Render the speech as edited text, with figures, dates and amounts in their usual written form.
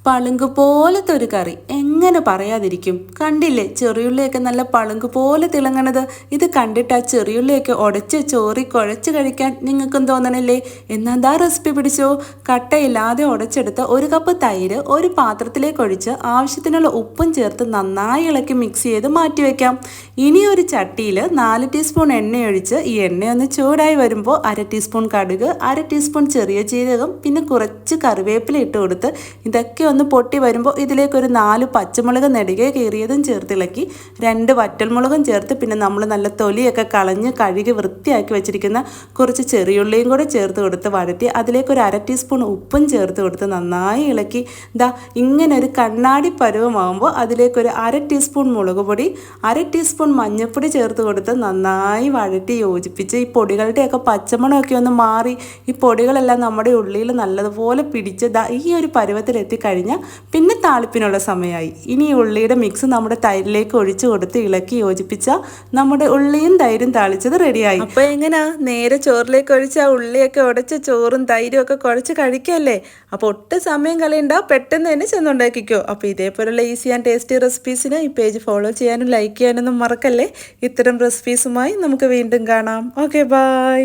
പളുങ്ക് പോലത്തെ ഒരു കറി എങ്ങനെ പറയാതിരിക്കും. കണ്ടില്ലേ ചെറിയുള്ളിയൊക്കെ നല്ല പളുങ്ക് പോലെ തിളങ്ങണത്. ഇത് കണ്ടിട്ട് ആ ചെറിയുള്ളിയൊക്കെ ഉടച്ച് ചോറി കുഴച്ച് കഴിക്കാൻ നിങ്ങൾക്കും തോന്നണില്ലേ? എന്നാ റെസിപ്പി പിടിച്ചോ. കട്ടയില്ലാതെ ഉടച്ചെടുത്ത് 1 കപ്പ് തൈര് ഒരു പാത്രത്തിലേക്ക് ഒഴിച്ച് ആവശ്യത്തിനുള്ള ഉപ്പും ചേർത്ത് നന്നായി ഇളക്കി മിക്സ് ചെയ്ത് മാറ്റി വയ്ക്കാം. ഇനി ഒരു ചട്ടിയിൽ 4 ടീസ്പൂൺ എണ്ണയൊഴിച്ച് ഈ എണ്ണയൊന്ന് ചൂടായി വരുമ്പോൾ 1/2 ടീസ്പൂൺ കടുക്, 1/2 ടീസ്പൂൺ ചെറിയ ജീരകം, പിന്നെ കുറച്ച് കറിവേപ്പില ഇട്ട് കൊടുത്ത് ഇതൊക്കെ ഒന്ന് പൊട്ടി വരുമ്പോൾ ഇതിലേക്ക് ഒരു 4 പച്ചമുളക് നെടുകെ കീറിയതും ചേർത്തിളക്കി 2 വറ്റൽമുളകും ചേർത്ത് പിന്നെ നമ്മൾ നല്ല തൊലിയൊക്കെ കളഞ്ഞ് കഴുകി വൃത്തിയാക്കി വെച്ചിരിക്കുന്ന കുറച്ച് ചെറിയുള്ളിയും കൂടെ ചേർത്ത് കൊടുത്ത് വഴറ്റി അതിലേക്ക് ഒരു 1/2 ടീസ്പൂൺ ഉപ്പും ചേർത്ത് കൊടുത്ത് നന്നായി ഇളക്കി ഇങ്ങനെ ഒരു കണ്ണാടി പരുവമാകുമ്പോൾ അതിലേക്ക് ഒരു 1/2 ടീസ്പൂൺ മുളക് പൊടി, 1/2 ടീസ്പൂൺ മഞ്ഞൾപ്പൊടി ചേർത്ത് കൊടുത്ത് നന്നായി വഴറ്റി യോജിപ്പിച്ച് ഈ പൊടികളുടെയൊക്കെ പച്ചമണമൊക്കെ ഒന്ന് മാറി ഈ പൊടികളെല്ലാം നമ്മുടെ ഉള്ളിൽ നല്ലതുപോലെ പിടിച്ച് ഈ ഒരു പരുവത്തിലെത്തി കഴിഞ്ഞാൽ പിന്നെ താളിപ്പിനുള്ള സമയമായി. ഇനി ഈ ഉള്ളിയുടെ മിക്സ് നമ്മുടെ തൈരിലേക്ക് ഒഴിച്ചു കൊടുത്ത് ഇളക്കി യോജിപ്പിച്ച നമ്മുടെ ഉള്ളിയും തൈരും താളിച്ചത് റെഡിയായി. അപ്പോൾ എങ്ങനെയാ നേരെ ചോറിലേക്ക് ഒഴിച്ച് ആ ഉള്ളിയൊക്കെ ഉടച്ച് ചോറും തൈരും ഒക്കെ കുഴച്ച് കഴിക്കല്ലേ. അപ്പോൾ ഒട്ടും സമയം കളയണ്ട, പെട്ടെന്ന് തന്നെ ചെന്നുണ്ടാക്കിക്കോ. അപ്പോൾ ഇതേപോലുള്ള ഈസി ആൻഡ് ടേസ്റ്റി റെസിപ്പീസിന് ഈ പേജ് ഫോളോ ചെയ്യാനും ലൈക്ക് ചെയ്യാനൊന്നും മറക്കല്ലേ. ഇത്തരം റെസിപ്പീസുമായി നമുക്ക് വീണ്ടും കാണാം. Okay, by.